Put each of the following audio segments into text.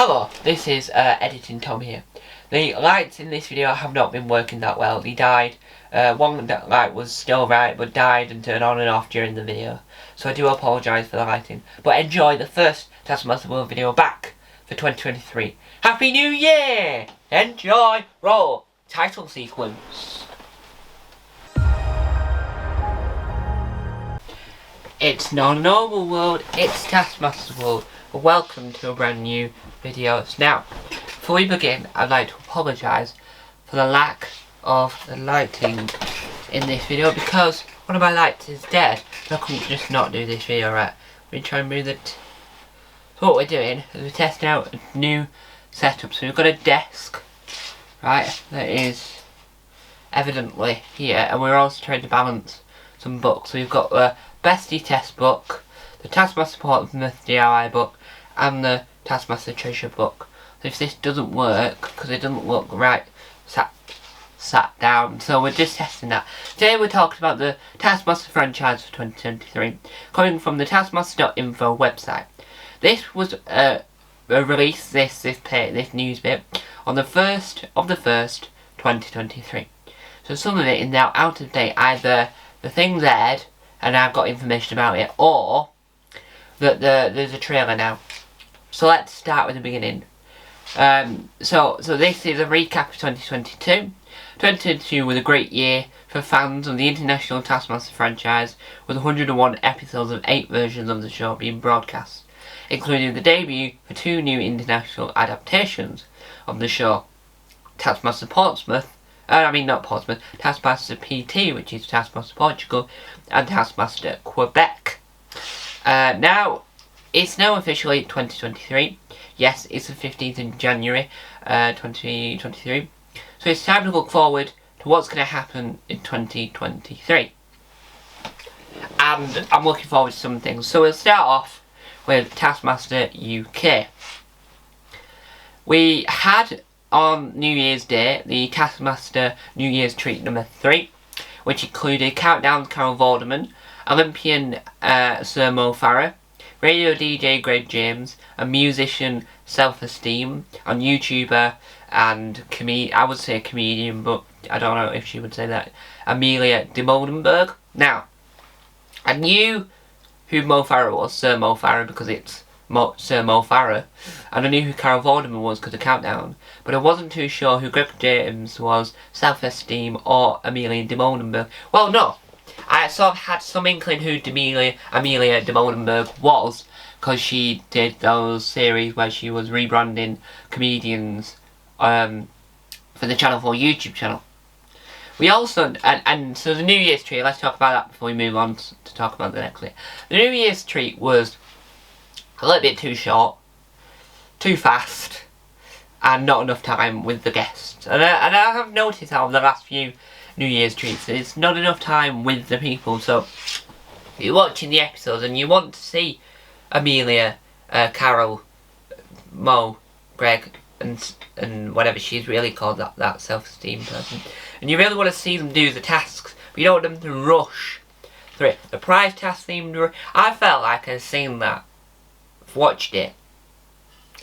Hello, this is Editing Tom here. The lights in this video have not been working that well. They died. One light was still right but died and turned on and off during the video. So I do apologise for the lighting. But enjoy the first Taskmaster World video back for 2023. Happy New Year! Enjoy! Roll! Title sequence. It's not a normal world, it's Taskmaster World. Welcome to a brand new video. Now, before we begin, I'd like to apologise for the lack of the lighting in this video because one of my lights is dead and I couldn't just not do this video right. We're trying to move it. So what we're doing is we're testing out a new setup. So we've got a desk, right, that is evidently here, and we're also trying to balance some books. So we've got the Bestie test book, the Taskmaster Portugal DIY book, and the Taskmaster Treasure book. So if this doesn't work, because it doesn't look right sat down, so we're just testing that. Today we're talking about the Taskmaster franchise for 2023, coming from the Taskmaster.info website. This was released, this news bit, on the 1st of the 1st, 2023. So some of it is now out of date. Either the thing's aired, and I've got information about it, or that there's a trailer now. So let's start with the beginning. So this is a recap of 2022. 2022 was a great year for fans of the international Taskmaster franchise, with 101 episodes of 8 versions of the show being broadcast, including the debut for 2 new international adaptations of the show, Taskmaster Taskmaster PT, which is Taskmaster Portugal, and Taskmaster Quebec. Now, it's now officially 2023. Yes, it's the 15th of January, 2023. So it's time to look forward to what's going to happen in 2023. And I'm looking forward to some things. So we'll start off with Taskmaster UK. We had on New Year's Day the Taskmaster New Year's Treat number 3, which included Countdown Carol Vorderman, Olympian Sir Mo Farah, radio DJ Greg James, a musician Self-Esteem, a YouTuber and I would say a comedian, but I don't know if she would say that, Amelia de Moldenberg. Now, I knew who Mo Farah was, Sir Mo Farah, because it's Sir Mo Farah, and I knew who Carol Vorderman was because of Countdown, but I wasn't too sure who Greg James was, Self-Esteem, or Amelia de Moldenberg. Well, no, I sort of had some inkling who Amelia de Moldenberg was, because she did those series where she was rebranding comedians for the Channel 4 YouTube channel. We also, and so the New Year's treat, let's talk about that before we move on to talk about the next bit. The New Year's treat was a little bit too short, too fast, and not enough time with the guests. And I have noticed how the last few New Year's treats, it's not enough time with the people. So you're watching the episodes and you want to see Amelia, Carol, Mo, Greg, and whatever she's really called, that self-esteem person, and you really want to see them do the tasks, but you don't want them to rush through it. The prize task themed, I felt like I'd seen that, watched it,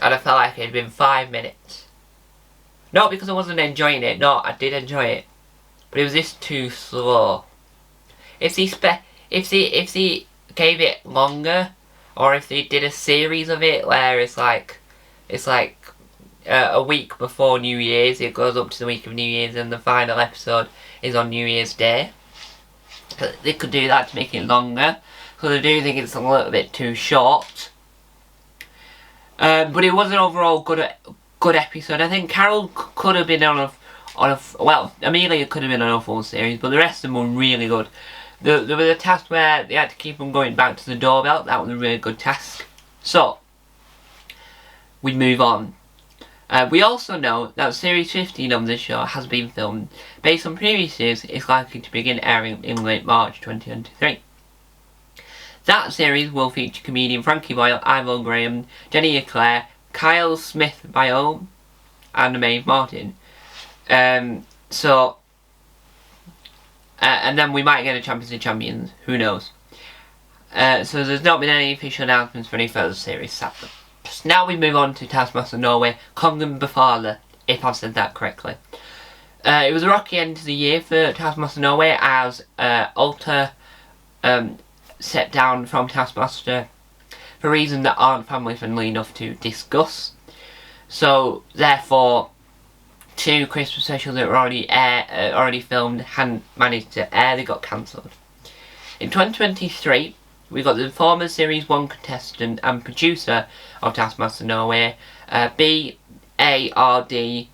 and I felt like it had been 5 minutes. Not because I wasn't enjoying it, no, I did enjoy it, but it was just too slow. If they gave it longer, or if they did a series of it where it's like a week before New Year's, it goes up to the week of New Year's, and the final episode is on New Year's Day. They could do that to make it longer, because I do think it's a little bit too short. But it was an overall good episode. I think Carol could have been Amelia could have been on a full series, but the rest of them were really good. There was a task where they had to keep on going back to the doorbell. That was a really good task. So we move on. We also know that Series 15 of the show has been filmed. Based on previous series, it's likely to begin airing in late March 2023. That series will feature comedian Frankie Boyle, Ivo Graham, Jenny Eclair, Kyle Smith-Biome, and Maeve Martin. And then we might get a Champions of Champions, who knows. So there's not been any official announcements for any further series, sadly. Yes, now we move on to Taskmaster Norway, Kongen Befaler, if I've said that correctly. It was a rocky end to the year for Taskmaster Norway as Alta stepped down from Taskmaster for reasons that aren't family friendly enough to discuss. So therefore, 2 Christmas specials that were already filmed hadn't managed to air, they got cancelled. In 2023, we got the former Series 1 contestant and producer of Taskmaster Norway, Bardylvisaker,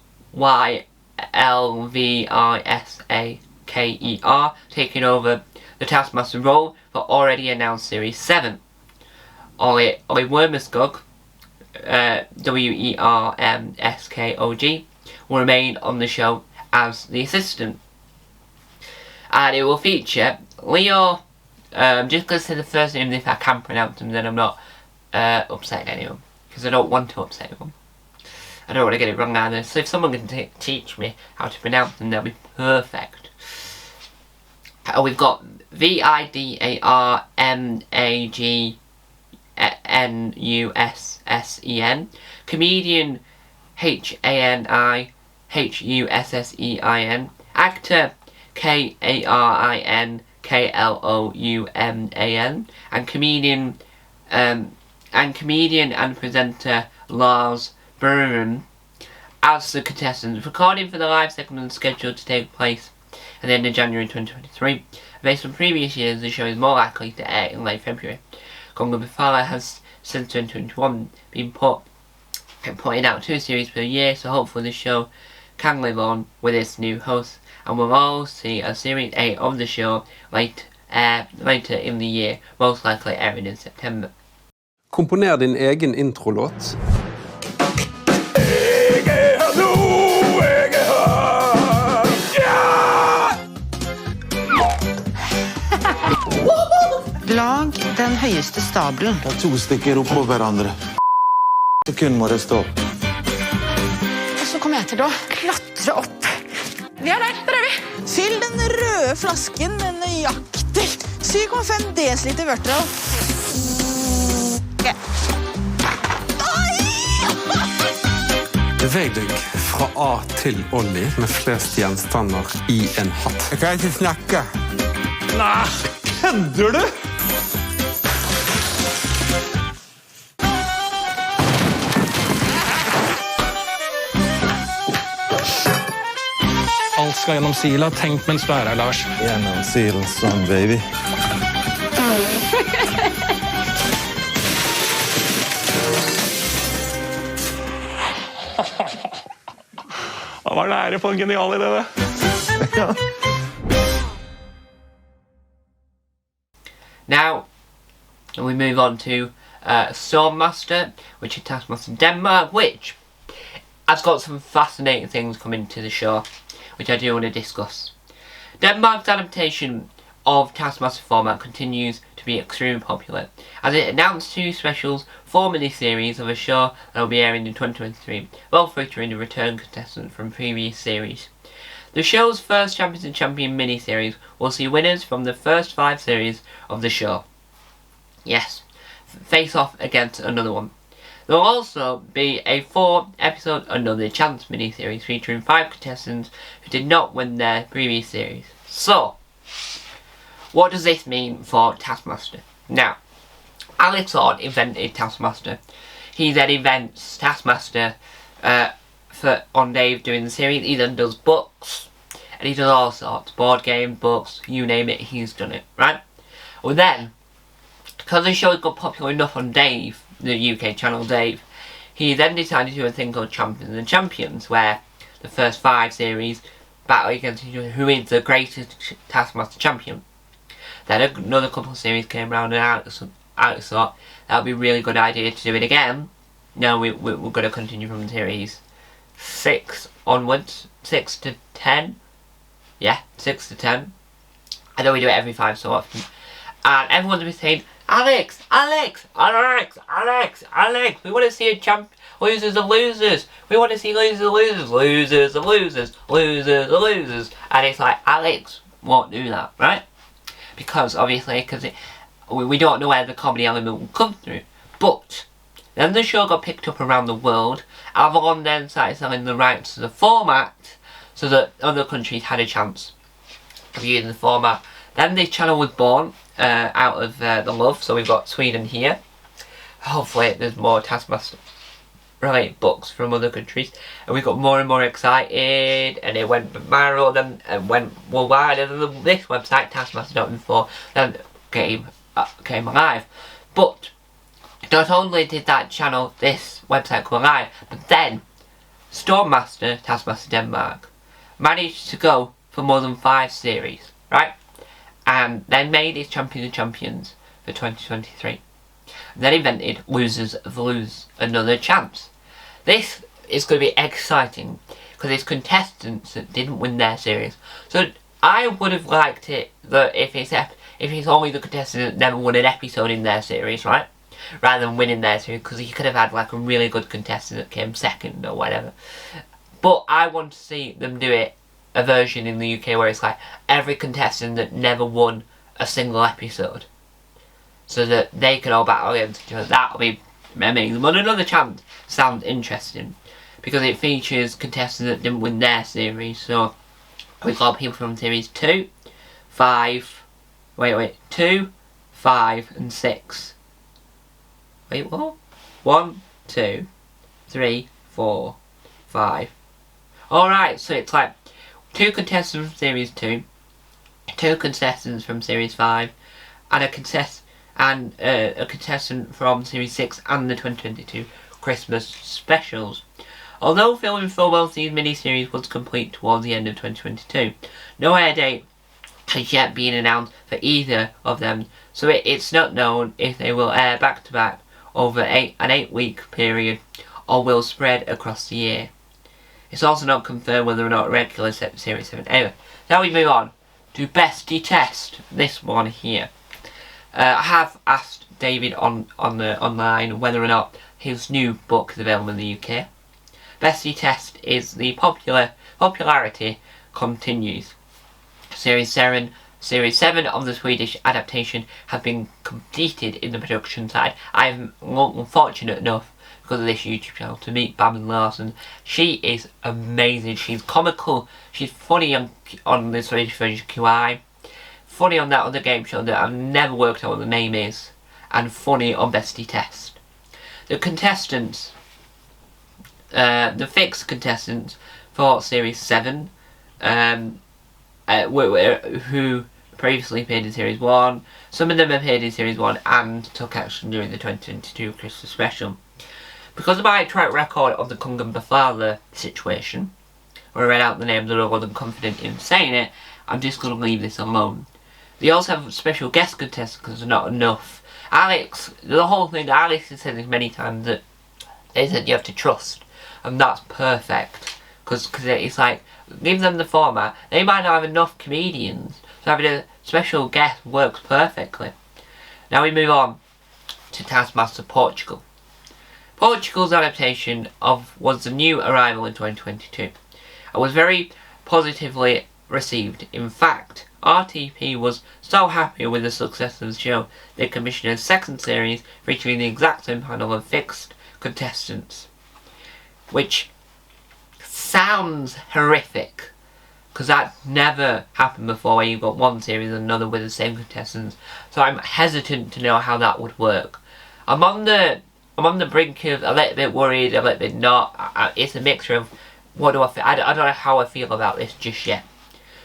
taking over the Taskmaster role for already announced Series 7. Ollie Wermskog, Wermskog, will remain on the show as the assistant. And it will feature Leo, just going to say the first name if I can pronounce them, then I'm not upsetting anyone, because I don't want to upset anyone. I don't want to get it wrong either, so if someone can teach me how to pronounce them, that'll be perfect. We've got Vidarmagussen, comedian Hanihussein, actor Karin and comedian and presenter Lars Buren as the contestants. Recording for the live segment scheduled to take place at the end of January 2023. Based on previous years, the show is more likely to air in late February. Kongen Befaler has since 2021 been putting out 2 series per year, so hopefully the show can live on with its new host, and we'll all see a series 8 of the show later in the year, most likely airing in September. Komponer din egen introlåt. Lag den høyeste stabelen. Ta 2 stykker opp på hverandre. Sekund må det stå. Og så kommer jeg til å klatre opp. Vi er der, der er vi. Fyll den røde flasken med nøyaktig 7,5 dl vørter. Okay. Beveg deg fra A til Ollie med flest gjenstander i en hatt. Jeg kan ikke snakke. Nei, kødder du? Alt skal gjennom sila. Tenk mens du er her, Lars. Gjennom silen sånn, baby. Han var nære på en genial idé, det. Now, we move on to Taskmaster, which is Taskmaster Denmark, which has got some fascinating things coming to the show, which I do want to discuss. Denmark's adaptation of Taskmaster format continues to be extremely popular, as it announced 2 specials, 4 mini-series of a show that will be airing in 2023, both featuring a return contestant from previous series. The show's first Champions and Champion mini-series will see winners from the first 5 series of the show. Yes, face off against another one. There will also be a 4-episode Another Chance mini-series featuring 5 contestants who did not win their previous series. So, what does this mean for Taskmaster? Now, Alex Ord invented Taskmaster. He then invents Taskmaster on Dave doing the series. He then does books, and he does all sorts. Board games, books, you name it, he's done it, right? Well then, because the show got popular enough on Dave, the UK channel Dave, he then decided to do a thing called Champions and Champions, where the first 5 series battle against each other, who is the greatest Taskmaster champion. Then another couple of series came around, and Alex thought that would be a really good idea to do it again. No, we're going to continue from series 6 onwards, 6 to 10. Yeah, 6 to 10. I know we do it every 5 so often. And everyone's been saying, Alex, we want to see a losers and losers. We want to see losers and losers. And it's like, Alex won't do that, right? Because, obviously, we don't know where the comedy element will come through. But, Then the show got picked up around the world. Avalon then started selling the rights to the format so that other countries had a chance of using the format. Then this channel was born out of the love, so we've got Sweden here. Hopefully there's more Taskmaster related books from other countries, and we got more and more excited, and it went viral, then went worldwide, and then this website, Taskmaster.info, then came alive. But not only did that channel, this website come alive, but then Stormmaster, Taskmaster Denmark, managed to go for more than 5 series, right? And then made its Champions of Champions for 2023. And then invented Losers of Lose, another chance. This is going to be exciting because it's contestants that didn't win their series. So I would have liked it that if it's only the contestant that never won an episode in their series, right? Rather than winning their series, because you could have had like a really good contestant that came second or whatever. But I want to see them do it, a version in the UK where it's like every contestant that never won a single episode, so that they can all battle against each other. That'll be amazing. But another chance sounds interesting because it features contestants that didn't win their series. So we've got people from series 2, 5, 2, 5 and 6. Wait, what? 1, 2, 3, 4, 5. Alright, so it's like 2 contestants from series 2, 2 contestants from series 5, and a contestant from series 6 and the 2022 Christmas specials. Although filming for both these miniseries was complete towards the end of 2022, no air date has yet been announced for either of them, so it's not known if they will air back to back over an 8-week period or will spread across the year. It's also not confirmed whether or not regular series 7. Anyway, now we move on to Bestie Test. This one here. I have asked David online whether or not his new book is available in the UK. Bestie Test is the popularity continues. Series 7 of the Swedish adaptation has been completed in the production side. I'm unfortunate enough, because of this YouTube channel, to meet Babben Larsson. She is amazing. She's comical. She's funny on the Swedish version QI. Funny on that other game show that I've never worked out what the name is. And funny on Bestie Test. The contestants, the fixed contestants for Series 7, who previously appeared in Series 1. Some of them appeared in Series 1 and took action during the 2022 Christmas special. Because of my track record of the Kungen Befala situation, where I read out the names and I wasn't confident in saying it, I'm just going to leave this alone. They also have special guest contestants because there's not enough. Alex, the whole thing, Alex has said this many times, that they said you have to trust, and that's perfect. Because it's like, give them the format, they might not have enough comedians, so having a special guest works perfectly. Now we move on to Taskmaster Portugal. Portugal's adaptation was the new arrival in 2022 and was very positively received. In fact, RTP was so happy with the success of the show they commissioned a second series featuring the exact same panel of fixed contestants, which sounds horrific because that never happened before, where you've got one series and another with the same contestants. So I'm hesitant to know how that would work. I'm on the brink of a little bit worried, a little bit not. It's a mixture of what do I feel. I don't know how I feel about this just yet.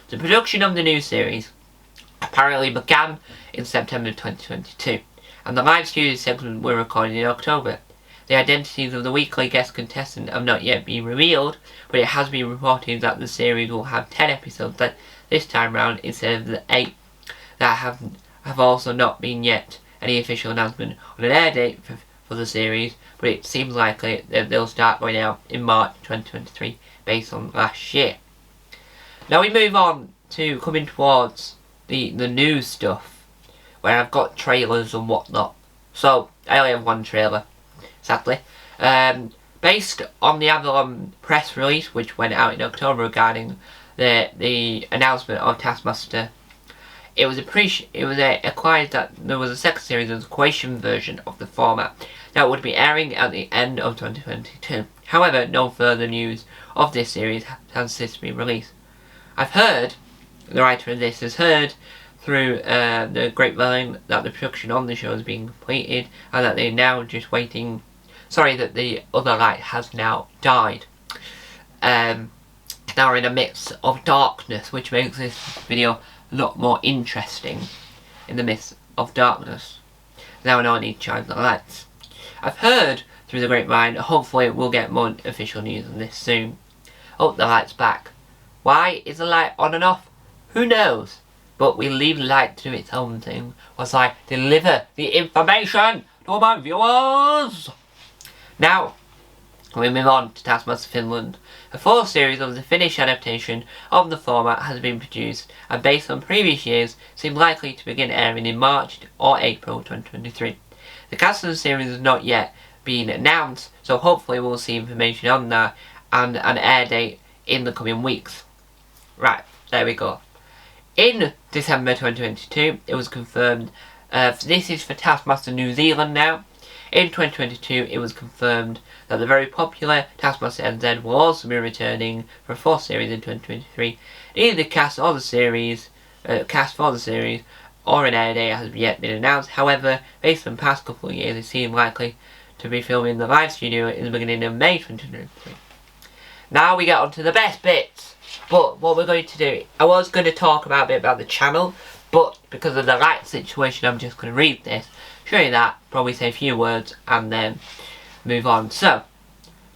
The production of the new series apparently began in September 2022, and the live studio segments were recorded in October. The identities of the weekly guest contestant have not yet been revealed, but it has been reported that the series will have 10 episodes this time round instead of the 8 that have also not been yet any official announcement on an air date for the series, but it seems likely that they'll start going out in March 2023 based on last year. Now we move on to coming towards the new stuff, where I've got trailers and whatnot. So I only have one trailer, sadly. Based on the Avalon press release, which went out in October regarding the announcement of Taskmaster, it was acquired that there was a second series of the Croatian version of the format that would be airing at the end of 2022. However, no further news of this series has since been released. I've heard, the writer of this has heard through the grapevine that the production on the show is being completed and that they're now just waiting. Sorry, that the other light has now died. Now we're in the midst of darkness, which makes this video a lot more interesting. In the midst of darkness. Now I don't need to charge the lights. I've heard through the grapevine, hopefully we'll get more official news on this soon. Oh, the light's back. Why is the light on and off? Who knows? But we leave the light to do its own thing whilst I deliver the information to my viewers. Now, we move on to Taskmaster Finland. A fourth series of the Finnish adaptation of the format has been produced and based on previous years seems likely to begin airing in March or April 2023. The cast of the series has not yet been announced, so hopefully we'll see information on that and an air date in the coming weeks. Right, there we go. In December 2022, it was confirmed, this is for Taskmaster New Zealand now. In 2022, it was confirmed that the very popular Taskmaster NZ will also be returning for a fourth series in 2023. Neither the cast for the series or an air date has yet been announced. However, based on the past couple of years, it seems likely to be filming the live studio in the beginning of May 2023. Now we get on to the best bits. But what we're going to do, I was going to talk a bit about the channel, but because of the light situation, I'm just going to read this, show you that, probably say a few words, and then move on. So,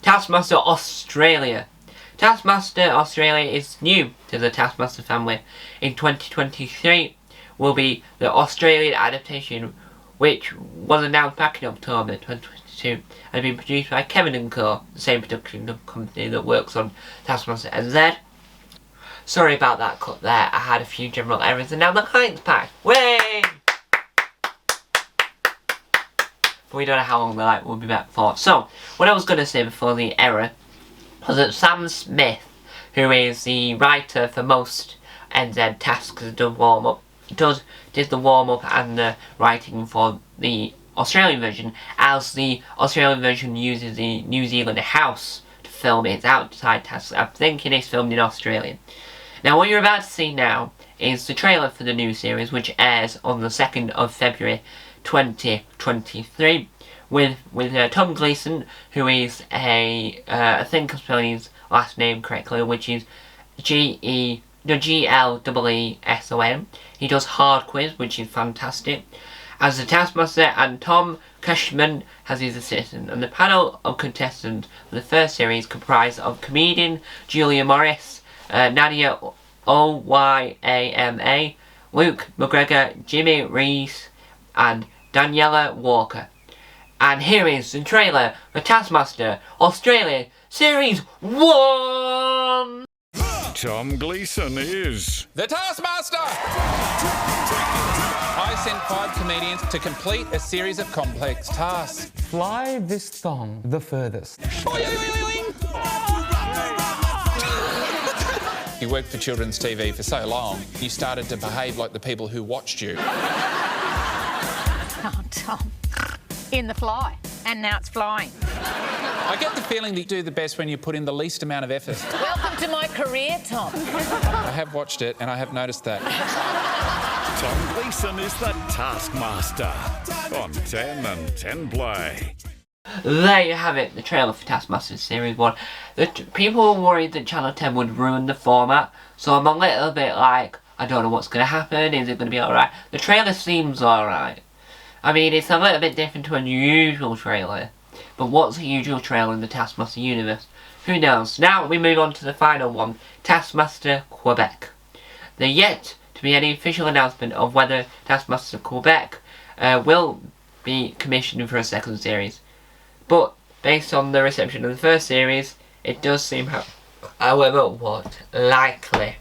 Taskmaster Australia. Taskmaster Australia is new to the Taskmaster family. In 2023 will be the Australian adaptation, which was announced back in October 2022 and been produced by Kevin & Co, the same production company that works on Taskmaster NZ. Sorry about that cut there, I had a few general errors and now the light's back. Way! But we don't know how long the light will be back for. So, what I was going to say before the error was that Sam Smith, who is the writer for most NZ tasks, did the warm-up and the writing for the Australian version, as the Australian version uses the New Zealand house to film its outside tasks. I'm thinking it's filmed in Australia. Now what you're about to see now is the trailer for the new series, which airs on the 2nd of February 2023 with Tom Gleeson, who is I think I'm spelling his last name correctly, which is Gleeson. He does Hard Quiz, which is fantastic, as the Taskmaster, and Tom Cushman as his assistant. And the panel of contestants for the first series comprised of comedian Julia Morris, Nadia Oyama, Luke McGregor, Jimmy Reese, and Daniela Walker. And here is the trailer for Taskmaster Australia Series 1! Tom Gleeson is the Taskmaster! I sent 5 comedians to complete a series of complex tasks. Fly this thong the furthest. You worked for children's TV for so long, you started to behave like the people who watched you. Oh, Tom. In the fly. And now it's flying. I get the feeling that you do the best when you put in the least amount of effort. Welcome to my career, Tom. I have watched it and I have noticed that. Tom Gleeson is the Taskmaster on 10 and 10 Play. There you have it, the trailer for Taskmaster Series 1. People were worried that Channel 10 would ruin the format, so I'm a little bit like, I don't know what's going to happen, is it going to be alright? The trailer seems alright. I mean, it's a little bit different to a usual trailer, but what's a usual trailer in the Taskmaster universe? Who knows? Now we move on to the final one, Taskmaster Quebec. There yet to be any official announcement of whether Taskmaster Quebec will be commissioned for a second series. But, based on the reception of the first series, it does seem, however, likely.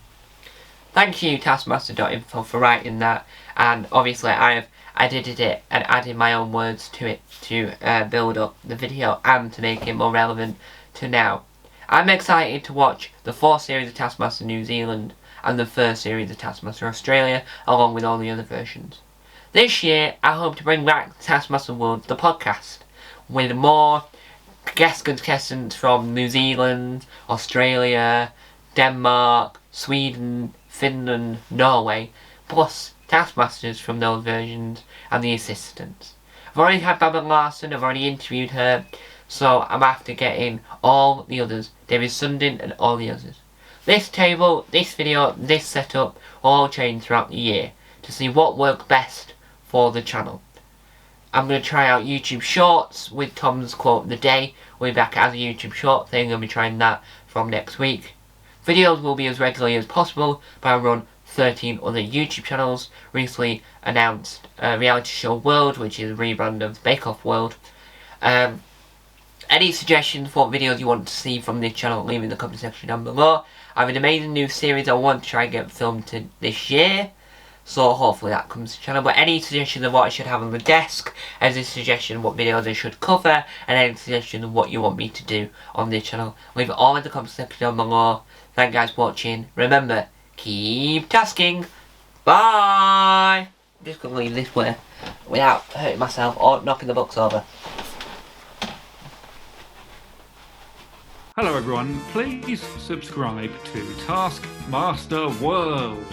Thank you, Taskmaster.info, for writing that, and obviously I have edited it and added my own words to it to build up the video and to make it more relevant to now. I'm excited to watch the 4th series of Taskmaster New Zealand and the first series of Taskmaster Australia, along with all the other versions. This year, I hope to bring back Taskmaster World, the podcast, with more guest contestants from New Zealand, Australia, Denmark, Sweden, Finland, Norway, plus Taskmasters from those versions and the assistants. I've already had Barbara Larson, I've already interviewed her, so I'm after getting all the others, David Sundin and all the others. This table, this video, this setup will all change throughout the year to see what works best for the channel. I'm going to try out YouTube Shorts with Tom's quote of the day. We'll be back as a YouTube short thing. I'll be trying that from next week. Videos will be as regularly as possible, but I run 13 other YouTube channels. Recently announced Reality Show World, which is a rebrand of Bake Off World. Any suggestions for what videos you want to see from this channel, leave in the comment section down below. I have an amazing new series I want to try and get filmed this year, so hopefully that comes to the channel. But any suggestions of what I should have on the desk, any suggestion of what videos I should cover, and any suggestion of what you want me to do on this channel, leave it all in the comment section down below. Thank you guys for watching. Remember, keep tasking. Bye! I'm just going to leave this way without hurting myself or knocking the books over. Hello everyone, please subscribe to Taskmaster World.